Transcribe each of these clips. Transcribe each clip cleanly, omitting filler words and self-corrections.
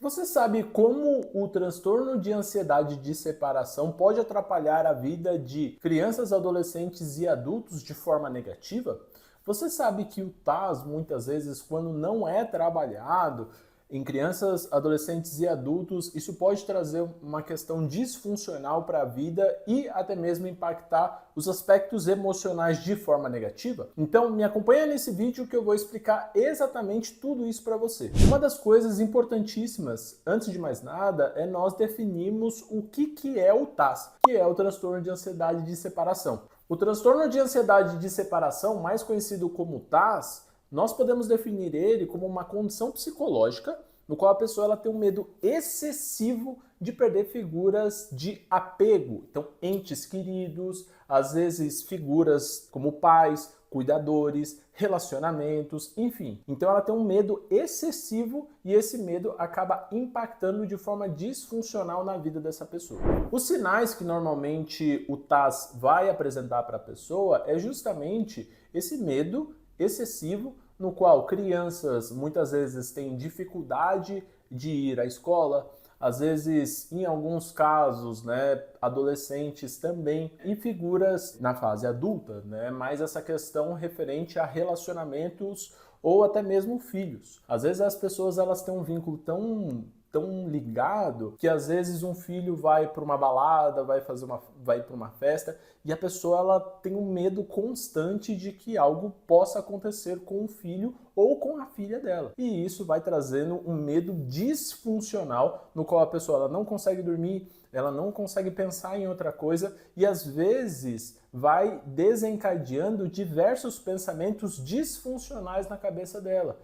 Você sabe como o transtorno de ansiedade de separação pode atrapalhar a vida de crianças, adolescentes e adultos de forma negativa? Você sabe que o TAS, muitas vezes, quando não é trabalhado em crianças, adolescentes e adultos, isso pode trazer uma questão disfuncional para a vida e até mesmo impactar os aspectos emocionais de forma negativa? Então, me acompanha nesse vídeo que eu vou explicar exatamente tudo isso para você. Uma das coisas importantíssimas, antes de mais nada, é nós definirmos o que é o TAS, que é o transtorno de ansiedade de separação. O transtorno de ansiedade de separação, mais conhecido como TAS, nós podemos definir ele como uma condição psicológica no qual a pessoa ela tem um medo excessivo de perder figuras de apego. Então, entes queridos, às vezes figuras como pais, cuidadores, relacionamentos, enfim. Então ela tem um medo excessivo e esse medo acaba impactando de forma disfuncional na vida dessa pessoa. Os sinais que normalmente o TAS vai apresentar para a pessoa é justamente esse medo excessivo, no qual crianças muitas vezes têm dificuldade de ir à escola, às vezes, em alguns casos, adolescentes também, e figuras na fase adulta, mais essa questão referente a relacionamentos ou até mesmo filhos. Às vezes as pessoas elas têm um vínculo tão ligado que às vezes um filho vai para uma balada, vai para uma festa e a pessoa ela tem um medo constante de que algo possa acontecer com o filho ou com a filha dela. E isso vai trazendo um medo disfuncional no qual a pessoa ela não consegue dormir, ela não consegue pensar em outra coisa e às vezes vai desencadeando diversos pensamentos disfuncionais na cabeça dela.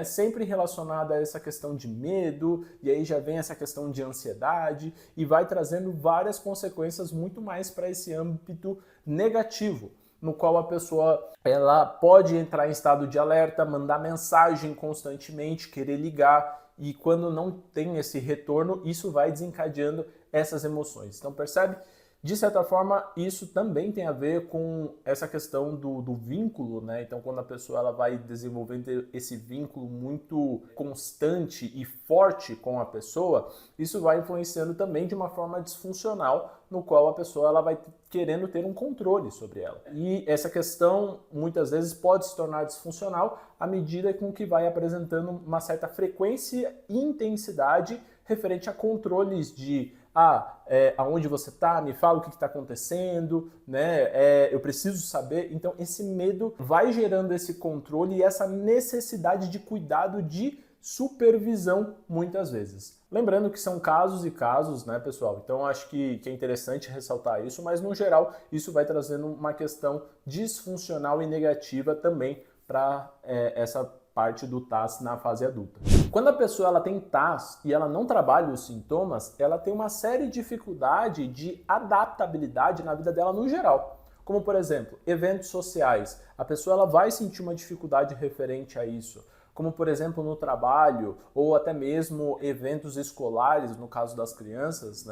Sempre relacionada a essa questão de medo, e aí já vem essa questão de ansiedade, e vai trazendo várias consequências muito mais para esse âmbito negativo, no qual a pessoa ela pode entrar em estado de alerta, mandar mensagem constantemente, querer ligar, e quando não tem esse retorno, isso vai desencadeando essas emoções. Então percebe? De certa forma, isso também tem a ver com essa questão do vínculo, Então, quando a pessoa ela vai desenvolvendo esse vínculo muito constante e forte com a pessoa, isso vai influenciando também de uma forma disfuncional, no qual a pessoa ela vai querendo ter um controle sobre ela. E essa questão, muitas vezes, pode se tornar disfuncional à medida com que vai apresentando uma certa frequência e intensidade referente a controles de aonde você está, me fala o que está acontecendo, eu preciso saber. Então esse medo vai gerando esse controle e essa necessidade de cuidado, de supervisão muitas vezes. Lembrando que são casos e casos, pessoal? Então acho que é interessante ressaltar isso, mas no geral isso vai trazendo uma questão disfuncional e negativa também para essa parte do TAS na fase adulta. Quando a pessoa ela tem TAS e ela não trabalha os sintomas, ela tem uma séria dificuldade de adaptabilidade na vida dela no geral. Como, por exemplo, eventos sociais. A pessoa ela vai sentir uma dificuldade referente a isso. Como, por exemplo, no trabalho ou até mesmo eventos escolares, no caso das crianças,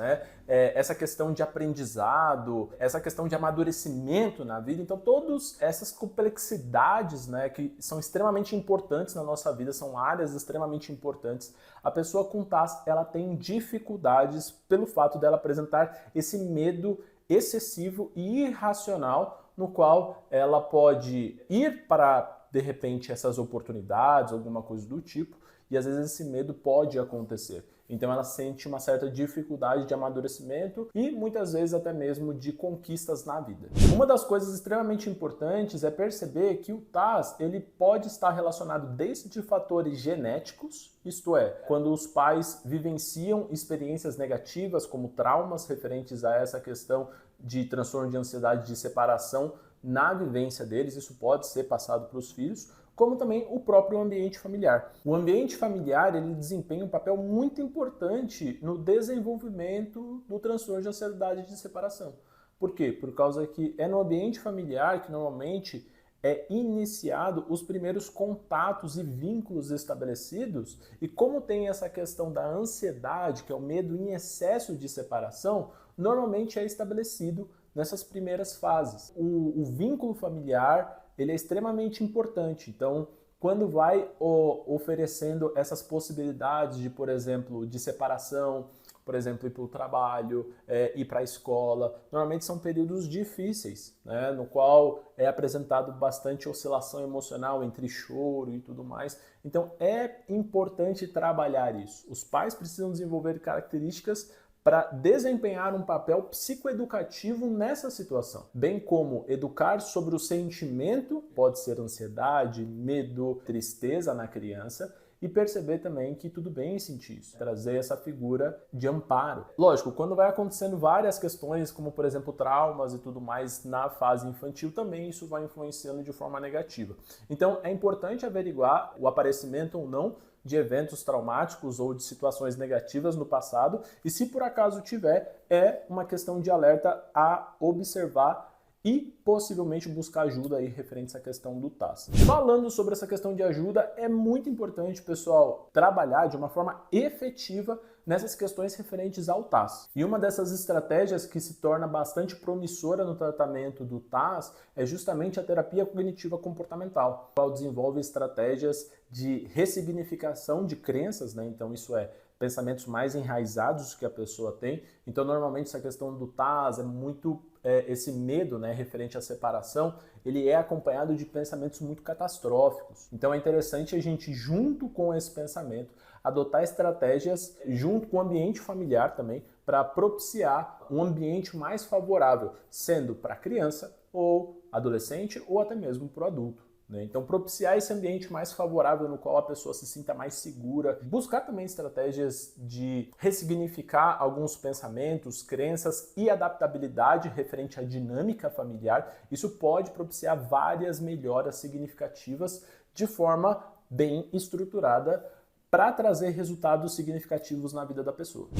essa questão de aprendizado, essa questão de amadurecimento na vida. Então, todas essas complexidades, que são extremamente importantes na nossa vida, são áreas extremamente importantes. A pessoa com TAS, ela tem dificuldades pelo fato dela apresentar esse medo excessivo e irracional, no qual ela pode ir para de repente essas oportunidades, alguma coisa do tipo, e às vezes esse medo pode acontecer. Então ela sente uma certa dificuldade de amadurecimento e muitas vezes até mesmo de conquistas na vida. Uma das coisas extremamente importantes é perceber que o TAS ele pode estar relacionado desde fatores genéticos, isto é, quando os pais vivenciam experiências negativas como traumas referentes a essa questão de transtorno de ansiedade de separação na vivência deles, isso pode ser passado para os filhos, como também o próprio ambiente familiar. O ambiente familiar ele desempenha um papel muito importante no desenvolvimento do transtorno de ansiedade de separação. Por quê? Por causa que é no ambiente familiar que normalmente é iniciado os primeiros contatos e vínculos estabelecidos, e como tem essa questão da ansiedade, que é o medo em excesso de separação, normalmente é estabelecido nessas primeiras fases. O vínculo familiar ele é extremamente importante, então quando vai oferecendo essas possibilidades de, por exemplo, de separação, por exemplo, ir para o trabalho, ir para a escola. Normalmente são períodos difíceis, né, no qual é apresentado bastante oscilação emocional entre choro e tudo mais. Então é importante trabalhar isso. Os pais precisam desenvolver características para desempenhar um papel psicoeducativo nessa situação, bem como educar sobre o sentimento, pode ser ansiedade, medo, tristeza na criança, e perceber também que tudo bem sentir isso, trazer essa figura de amparo. Lógico, quando vai acontecendo várias questões, como por exemplo traumas e tudo mais na fase infantil, também isso vai influenciando de forma negativa. Então é importante averiguar o aparecimento ou não de eventos traumáticos ou de situações negativas no passado, e se por acaso tiver, é uma questão de alerta a observar e possivelmente buscar ajuda aí referente a essa questão do TAS. Falando sobre essa questão de ajuda, é muito importante, pessoal, trabalhar de uma forma efetiva nessas questões referentes ao TAS. E uma dessas estratégias que se torna bastante promissora no tratamento do TAS é justamente a terapia cognitiva comportamental, a qual desenvolve estratégias de ressignificação de crenças, né? Então isso é pensamentos mais enraizados que a pessoa tem. Então normalmente essa questão do TAS é muito esse medo, né, referente à separação, ele é acompanhado de pensamentos muito catastróficos. Então é interessante a gente, junto com esse pensamento, adotar estratégias junto com o ambiente familiar também, para propiciar um ambiente mais favorável, sendo para a criança ou adolescente ou até mesmo para o adulto. Então, propiciar esse ambiente mais favorável no qual a pessoa se sinta mais segura, buscar também estratégias de ressignificar alguns pensamentos, crenças e adaptabilidade referente à dinâmica familiar, isso pode propiciar várias melhoras significativas de forma bem estruturada para trazer resultados significativos na vida da pessoa.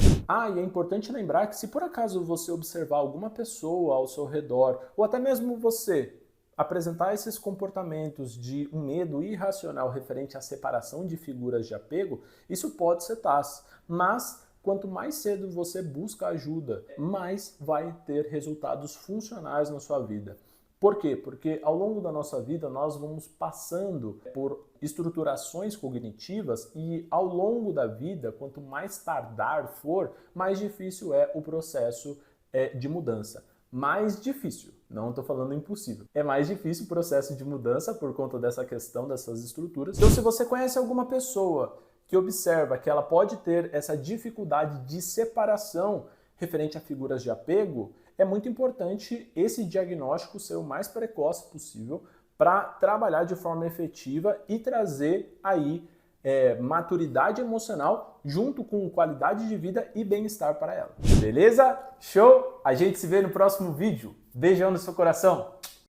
E é importante lembrar que se por acaso você observar alguma pessoa ao seu redor, ou até mesmo você, apresentar esses comportamentos de um medo irracional referente à separação de figuras de apego, isso pode ser TAS, mas quanto mais cedo você busca ajuda, mais vai ter resultados funcionais na sua vida. Por quê? Porque ao longo da nossa vida nós vamos passando por estruturações cognitivas e ao longo da vida, quanto mais tardar for, mais difícil é o processo de mudança. Mais difícil, não estou falando impossível. É mais difícil o processo de mudança por conta dessa questão, dessas estruturas. Então, se você conhece alguma pessoa que observa que ela pode ter essa dificuldade de separação referente a figuras de apego, é muito importante esse diagnóstico ser o mais precoce possível para trabalhar de forma efetiva e trazer aí maturidade emocional junto com qualidade de vida e bem-estar para ela. Beleza? Show? A gente se vê no próximo vídeo. Beijão no seu coração!